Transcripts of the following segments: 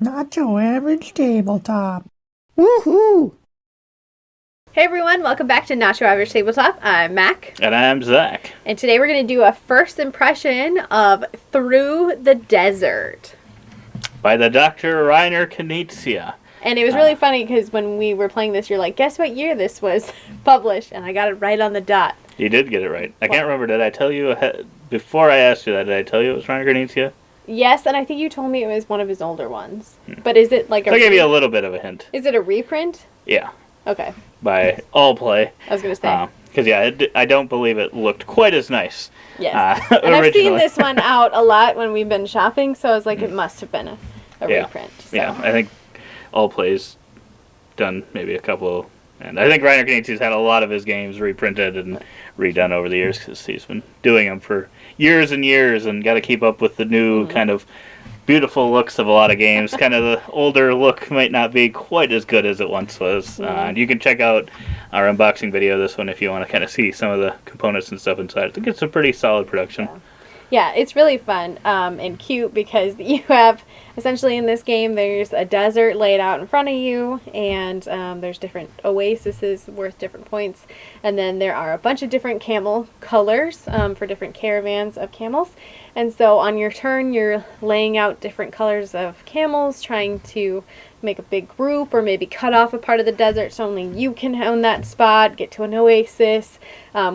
Not your average tabletop. Woohoo! Hey everyone, welcome back to Not Your Average Tabletop. I'm Mac. And I'm Zach. And today we're going to do a first impression of Through the Desert. By the Dr. Reiner Knizia. And it was really funny because when we were playing this, you're like, guess what year this was published? And I got it right on the dot. You did get it right. I can't remember, did I tell you, before I asked you that, did I tell you it was Reiner Knizia? Yes, and I think you told me it was one of his older ones. But is it like a... I gave you a little bit of a hint. Is it a reprint? Yeah. Okay. By All Play. I was going to say. Because, I don't believe it looked quite as nice. Yes. And I've seen this one out a lot when we've been shopping, so I was like, it must have been a reprint. So. Yeah, I think All Play's done maybe a couple... And I think Reiner Knizia's had a lot of his games reprinted and redone over the years because he's been doing them for years and years and got to keep up with the new kind of beautiful looks of a lot of games. Kind of the older look might not be quite as good as it once was. And you can check out our unboxing video of this one if you want to kind of see some of the components and stuff inside. I think it's a pretty solid production. Yeah, it's really fun and cute because you have, essentially in this game, there's a desert laid out in front of you, and there's different oases worth different points, and then there are a bunch of different camel colors for different caravans of camels, and so on your turn, you're laying out different colors of camels, trying to make a big group or maybe cut off a part of the desert so only you can own that spot, get to an oasis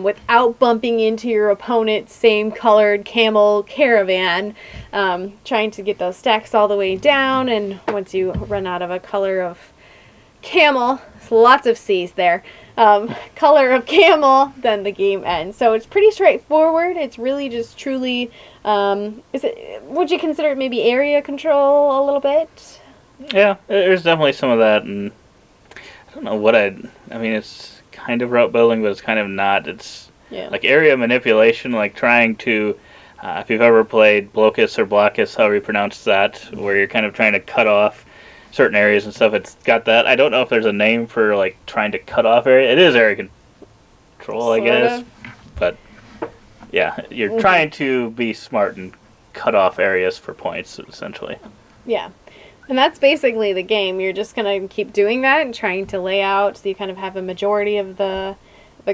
without bumping into your opponent's same colored camel caravan, trying to get those stacks all the way down, and once you run out of a color of camel, lots of C's there, color of camel, then the game ends. So it's pretty straightforward. It's really just truly, would you consider it maybe area control a little bit? Yeah, there's definitely some of that, and I don't know what I mean, it's kind of route building, but it's kind of not. It's like area manipulation, like trying to, if you've ever played Blocus or Blockus, however you pronounce that, where you're kind of trying to cut off certain areas and stuff, it's got that. I don't know if there's a name for, like, trying to cut off area. It is area control, I guess. But, yeah, you're trying to be smart and cut off areas for points, essentially. Yeah. And that's basically the game. You're just going to keep doing that and trying to lay out so you kind of have a majority of the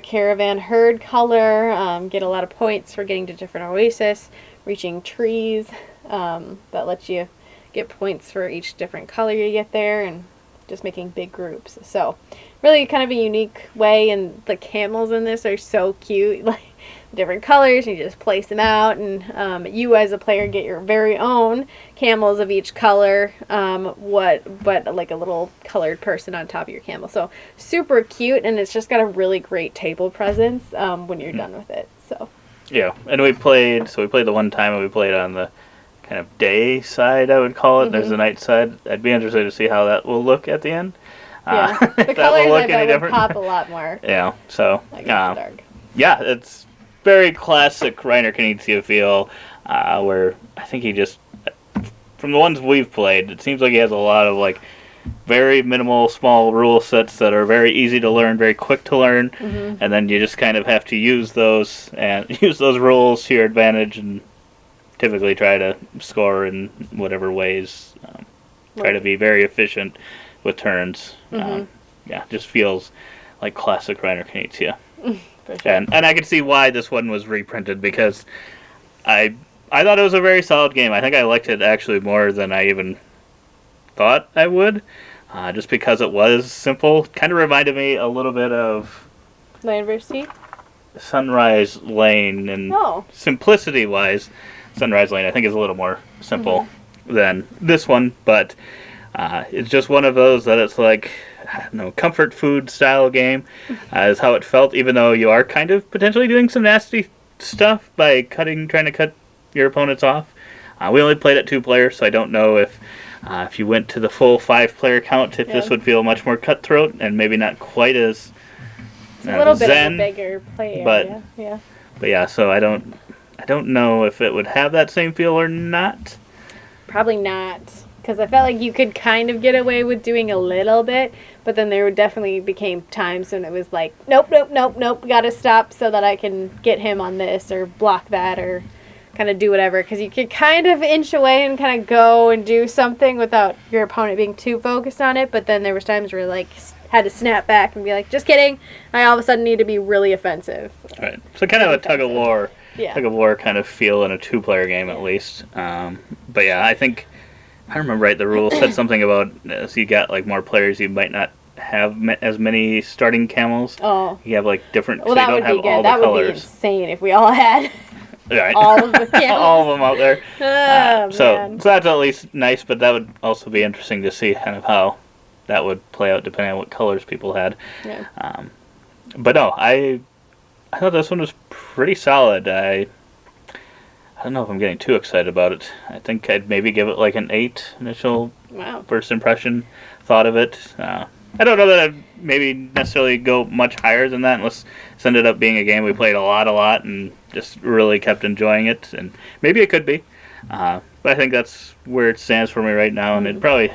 caravan herd color, get a lot of points for getting to different oases, reaching trees that lets you get points for each different color you get there, and just making big groups. So really kind of a unique way, and the camels in this are so cute. Like, different colors, you just place them out, and you as a player get your very own camels of each color, but like a little colored person on top of your camel. So super cute, and it's just got a really great table presence when you're done with it. So yeah, and we played the one time, and we played on the kind of day side, I would call it. There's the night side. I'd be interested to see how that will look at the end. Yeah, the colors will look any different. Pop a lot more. Yeah, so yeah, it's very classic Reiner Knizia feel, where I think he just, from the ones we've played, it seems like he has a lot of, like, very minimal, small rule sets that are very easy to learn, very quick to learn, and then you just kind of have to use those rules to your advantage, and typically try to score in whatever ways, try to be very efficient with turns. Yeah, just feels like classic Reiner Knizia. Sure. And I can see why this one was reprinted, because I thought it was a very solid game. I think I liked it actually more than I even thought I would, just because it was simple. Kind of reminded me a little bit of Land vs. Sea? Sunrise Lane, and simplicity-wise, Sunrise Lane I think is a little more simple than this one, but it's just one of those that it's like, I don't know, comfort food style game is how it felt, even though you are kind of potentially doing some nasty stuff by trying to cut your opponents off. We only played at 2 players, so I don't know if you went to the full 5-player count, if this would feel much more cutthroat and maybe not quite as it's a little zen, bit of a bigger play area. But yeah, so I don't know if it would have that same feel or not. Probably not, because I felt like you could kind of get away with doing a little bit, but then there definitely became times when it was like, nope, gotta stop so that I can get him on this or block that or kind of do whatever, because you could kind of inch away and kind of go and do something without your opponent being too focused on it. But then there was times where like had to snap back and be like, just kidding. I all of a sudden need to be really offensive. Right. So kind of a tug of war. Yeah. Tug of war kind of feel in a 2-player game at least. But yeah, I think I remember right. The rule said something about as you got like more players, you might not have as many starting camels. Oh. You have like different. Well, so you that don't would have be good. all That the would be colors. insane if we all had Right. all of the camels. all of them out there. So Man. that's at least nice, but that would also be interesting to see kind of how that would play out depending on what colors people had. Yeah. But no, I thought this one was pretty solid. I don't know if I'm getting too excited about it. I think I'd maybe give it like an 8 initial Wow. first impression thought of it. I don't know that I'd maybe necessarily go much higher than that unless this ended up being a game we played a lot and just really kept enjoying it. And maybe it could be. But I think that's where it stands for me right now. And it probably,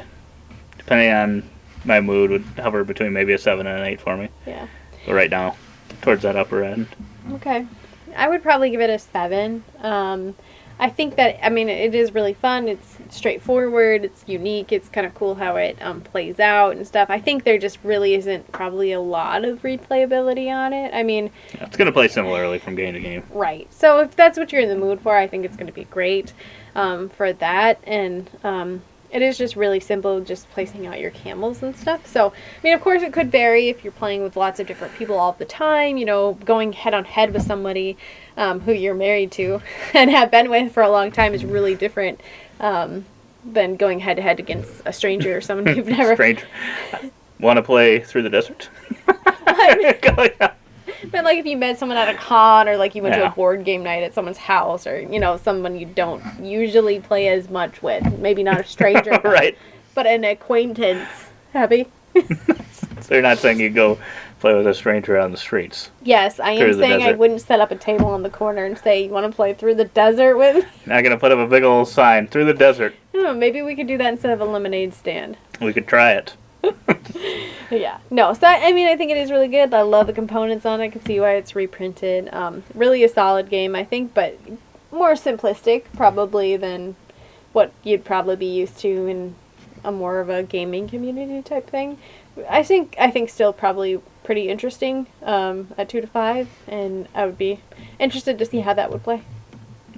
depending on my mood, would hover between maybe a 7 and an 8 for me. Yeah. But right now, towards that upper end. Okay. I would probably give it a 7. I think that, I mean, it is really fun. It's straightforward. It's unique. It's kind of cool how it plays out and stuff. I think there just really isn't probably a lot of replayability on it. I mean... Yeah, it's going to play similarly from game to game. Right. So if that's what you're in the mood for, I think it's going to be great for that. And it is just really simple, just placing out your camels and stuff. So, I mean, of course, it could vary if you're playing with lots of different people all the time. You know, going head-on-head with somebody who you're married to and have been with for a long time is really different than going head-to-head against a stranger or someone you've never... Stranger. Want to play Through the Desert? But, like, if you met someone at a con or, like, you went to Yeah. a board game night at someone's house or, you know, someone you don't usually play as much with. Maybe not a stranger. Right. But an acquaintance. Happy? So you're not saying you go play with a stranger on the streets. Yes, I am Through the saying I desert. wouldn't set up a table on the corner and say, you want to play Through the Desert with me? Not going to put up a big old sign, Through the Desert. Oh, maybe we could do that instead of a lemonade stand. We could try it. Yeah. No, so I mean, I think it is really good. I love the components on it. I can see why it's reprinted. Really a solid game, I think, but more simplistic probably than what you'd probably be used to in a more of a gaming community type thing. I think still probably pretty interesting at 2 to 5, and I would be interested to see how that would play.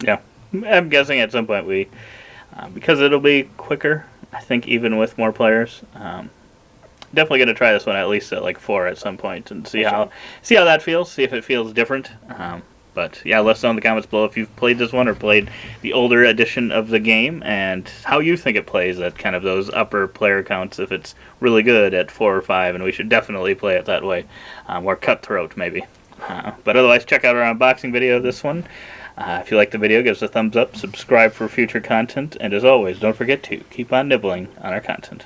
Yeah. I'm guessing at some point we, because it'll be quicker, I think even with more players, definitely going to try this one at least at like 4 at some point and see how that feels, see if it feels different. But yeah, let us know in the comments below if you've played this one or played the older edition of the game and how you think it plays at kind of those upper player counts, if it's really good at 4 or 5, and we should definitely play it that way. More cutthroat maybe. But otherwise, check out our unboxing video of this one. If you like the video, give us a thumbs up, subscribe for future content, and as always, don't forget to keep on nibbling on our content.